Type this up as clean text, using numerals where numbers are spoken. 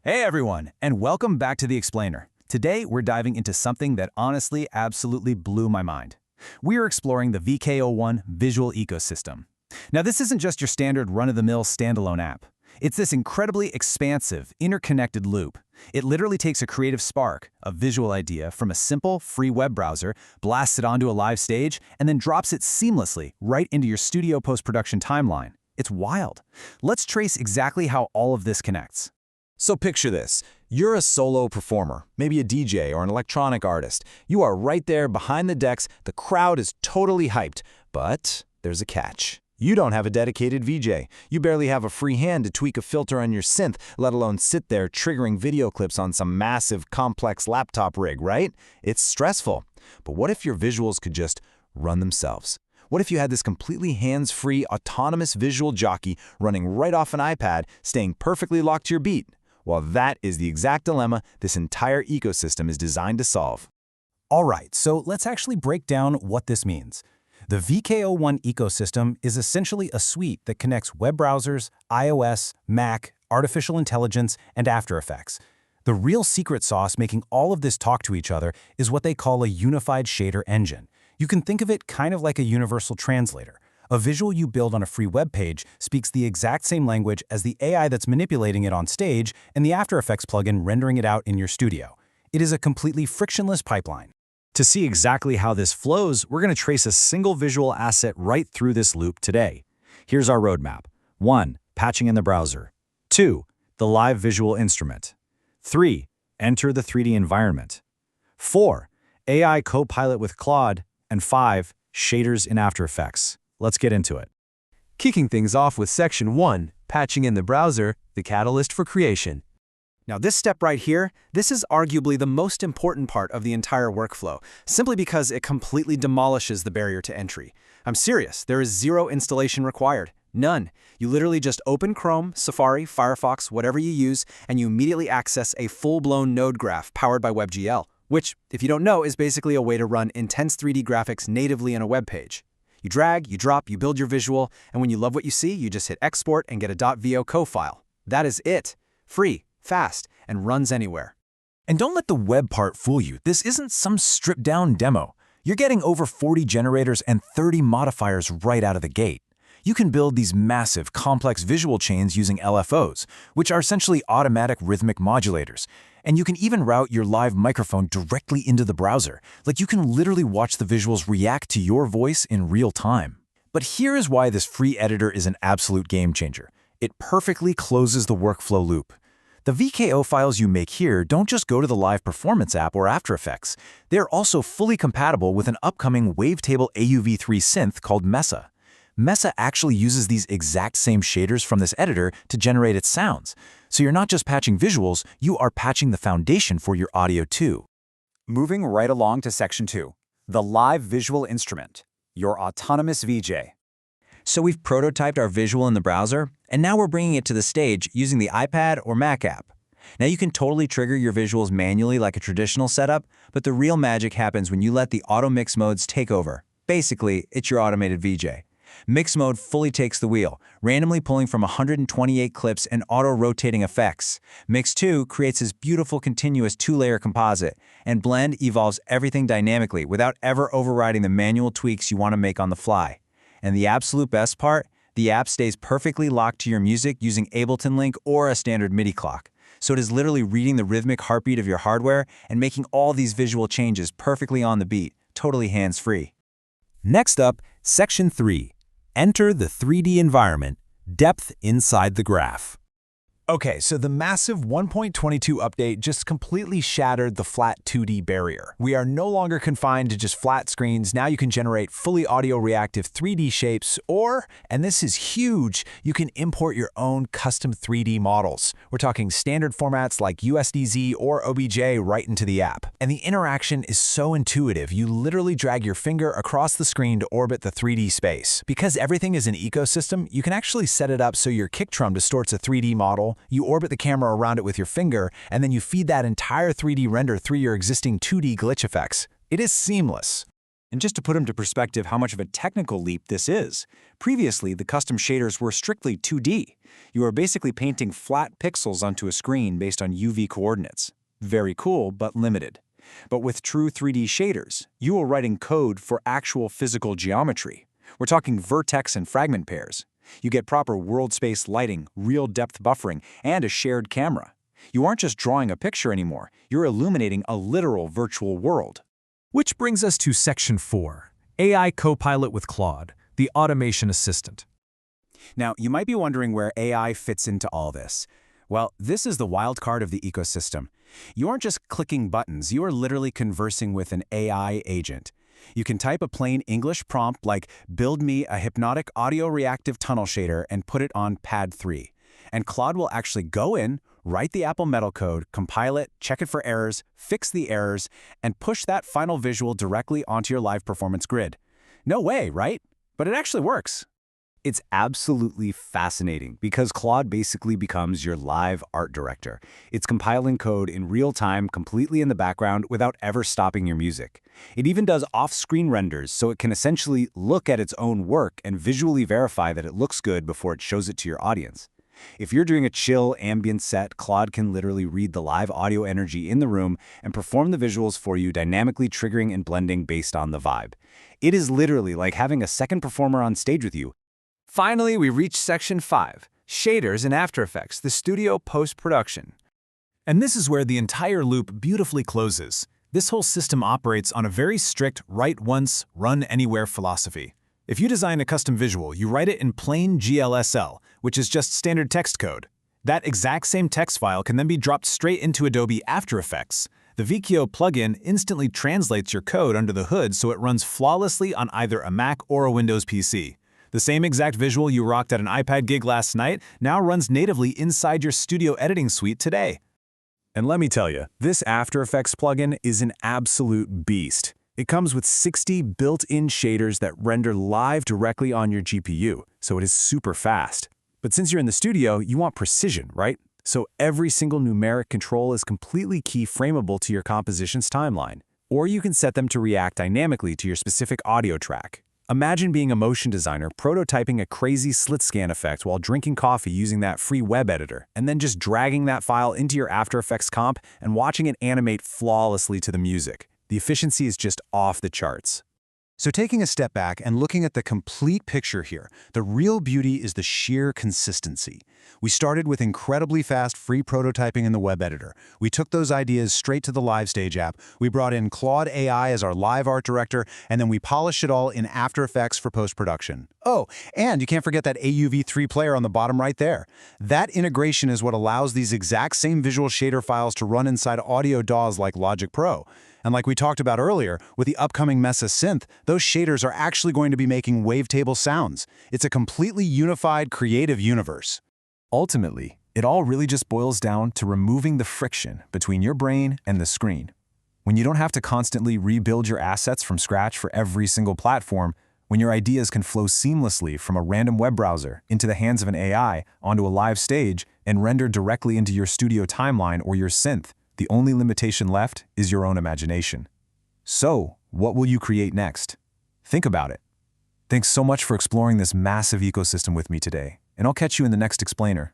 Hey everyone, and welcome back to The Explainer. Today, we're diving into something that honestly absolutely blew my mind. We are exploring the VKO1 visual ecosystem. Now, this isn't just your standard run-of-the-mill standalone app. It's this incredibly expansive, interconnected loop. It literally takes a creative spark, a visual idea from a simple, free web browser, blasts it onto a live stage, and then drops it seamlessly right into your studio post-production timeline. It's wild. Let's trace exactly how all of this connects. So picture this. You're a solo performer, maybe a DJ or an electronic artist. You are right there behind the decks, the crowd is totally hyped, but there's a catch. You don't have a dedicated VJ. You barely have a free hand to tweak a filter on your synth, let alone sit there triggering video clips on some massive, complex laptop rig, right? It's stressful. But what if your visuals could just run themselves? What if you had this completely hands-free, autonomous visual jockey running right off an iPad, staying perfectly locked to your beat? Well, that is the exact dilemma this entire ecosystem is designed to solve. All right, so let's actually break down what this means. The VKO1 ecosystem is essentially a suite that connects web browsers, iOS, Mac, artificial intelligence, and After Effects. The real secret sauce making all of this talk to each other is what they call a unified shader engine. You can think of it kind of like a universal translator. A visual you build on a free web page speaks the exact same language as the AI that's manipulating it on stage and the After Effects plugin rendering it out in your studio. It is a completely frictionless pipeline. To see exactly how this flows, we're going to trace a single visual asset right through this loop today. Here's our roadmap. 1. Patching in the browser. 2. The live visual instrument. 3. Enter the 3D environment. 4. AI Copilot with Claude. And 5. Shaders in After Effects. Let's get into it. Kicking things off with Section 1, Patching in the Browser, the catalyst for creation. Now this step right here, this is arguably the most important part of the entire workflow, simply because it completely demolishes the barrier to entry. I'm serious, there is zero installation required. None. You literally just open Chrome, Safari, Firefox, whatever you use, and you immediately access a full-blown node graph powered by WebGL, which, if you don't know, is basically a way to run intense 3D graphics natively in a web page. You drag, you drop, you build your visual, and when you love what you see, you just hit export and get a .voco file. That is it. Free, fast, and runs anywhere. And don't let the web part fool you. This isn't some stripped-down demo. You're getting over 40 generators and 30 modifiers right out of the gate. You can build these massive, complex visual chains using LFOs, which are essentially automatic rhythmic modulators. And you can even route your live microphone directly into the browser. Like you can literally watch the visuals react to your voice in real time. But here is why this free editor is an absolute game changer. It perfectly closes the workflow loop. The VKO files you make here don't just go to the live performance app or After Effects. They're also fully compatible with an upcoming wavetable AUV3 synth called Mesa. Mesa actually uses these exact same shaders from this editor to generate its sounds. So you're not just patching visuals, you are patching the foundation for your audio too. Moving right along to Section 2, the live visual instrument, your autonomous VJ. So we've prototyped our visual in the browser, and now we're bringing it to the stage using the iPad or Mac app. Now you can totally trigger your visuals manually like a traditional setup, but the real magic happens when you let the auto mix modes take over. Basically, it's your automated VJ. Mix mode fully takes the wheel, randomly pulling from 128 clips and auto-rotating effects. Mix 2 creates this beautiful continuous two-layer composite, and Blend evolves everything dynamically without ever overriding the manual tweaks you want to make on the fly. And the absolute best part, the app stays perfectly locked to your music using Ableton Link or a standard MIDI clock. So it is literally reading the rhythmic heartbeat of your hardware and making all these visual changes perfectly on the beat, totally hands-free. Next up, Section 3. Enter the 3D environment, depth inside the graph. Okay, so the massive 1.22 update just completely shattered the flat 2D barrier. We are no longer confined to just flat screens. Now you can generate fully audio-reactive 3D shapes or, and this is huge, you can import your own custom 3D models. We're talking standard formats like USDZ or OBJ right into the app. And the interaction is so intuitive, you literally drag your finger across the screen to orbit the 3D space. Because everything is an ecosystem, you can actually set it up so your kick drum distorts a 3D model, you orbit the camera around it with your finger, and then you feed that entire 3D render through your existing 2D glitch effects. It is seamless. And just to put into perspective how much of a technical leap this is, previously the custom shaders were strictly 2D. You are basically painting flat pixels onto a screen based on UV coordinates. Very cool, but limited. But with true 3D shaders, you are writing code for actual physical geometry. We're talking vertex and fragment pairs. You get proper world space lighting, real depth buffering, and a shared camera. You aren't just drawing a picture anymore, you're illuminating a literal virtual world. Which brings us to Section 4, AI Copilot with Claude, the automation assistant. Now, you might be wondering where AI fits into all this. Well, this is the wild card of the ecosystem. You aren't just clicking buttons, you are literally conversing with an AI agent. You can type a plain English prompt like, "Build me a hypnotic audio reactive tunnel shader," and put it on pad 3. And Claude will actually go in, write the Apple Metal code, compile it, check it for errors, fix the errors, and push that final visual directly onto your live performance grid. No way, right? But it actually works. It's absolutely fascinating because Claude basically becomes your live art director. It's compiling code in real time, completely in the background, without ever stopping your music. It even does off-screen renders, so it can essentially look at its own work and visually verify that it looks good before it shows it to your audience. If you're doing a chill ambient set, Claude can literally read the live audio energy in the room and perform the visuals for you, dynamically triggering and blending based on the vibe. It is literally like having a second performer on stage with you. Finally, we reach Section 5, Shaders in After Effects, the studio post-production. And this is where the entire loop beautifully closes. This whole system operates on a very strict write once, run anywhere philosophy. If you design a custom visual, you write it in plain GLSL, which is just standard text code. That exact same text file can then be dropped straight into Adobe After Effects. The VKO plugin instantly translates your code under the hood so it runs flawlessly on either a Mac or a Windows PC. The same exact visual you rocked at an iPad gig last night now runs natively inside your studio editing suite today. And let me tell you, this After Effects plugin is an absolute beast. It comes with 60 built-in shaders that render live directly on your GPU, so it is super fast. But since you're in the studio, you want precision, right? So every single numeric control is completely keyframeable to your composition's timeline. Or you can set them to react dynamically to your specific audio track. Imagine being a motion designer prototyping a crazy slit scan effect while drinking coffee using that free web editor, and then just dragging that file into your After Effects comp and watching it animate flawlessly to the music. The efficiency is just off the charts. So taking a step back and looking at the complete picture here, the real beauty is the sheer consistency. We started with incredibly fast free prototyping in the web editor. We took those ideas straight to the LiveStage app. We brought in Claude AI as our live art director, and then we polished it all in After Effects for post-production. Oh, and you can't forget that AUV3 player on the bottom right there. That integration is what allows these exact same visual shader files to run inside audio DAWs like Logic Pro. And like we talked about earlier, with the upcoming Mesa synth, those shaders are actually going to be making wavetable sounds. It's a completely unified creative universe. Ultimately, it all really just boils down to removing the friction between your brain and the screen. When you don't have to constantly rebuild your assets from scratch for every single platform, when your ideas can flow seamlessly from a random web browser into the hands of an AI onto a live stage and render directly into your studio timeline or your synth, the only limitation left is your own imagination. So, what will you create next? Think about it. Thanks so much for exploring this massive ecosystem with me today, and I'll catch you in the next explainer.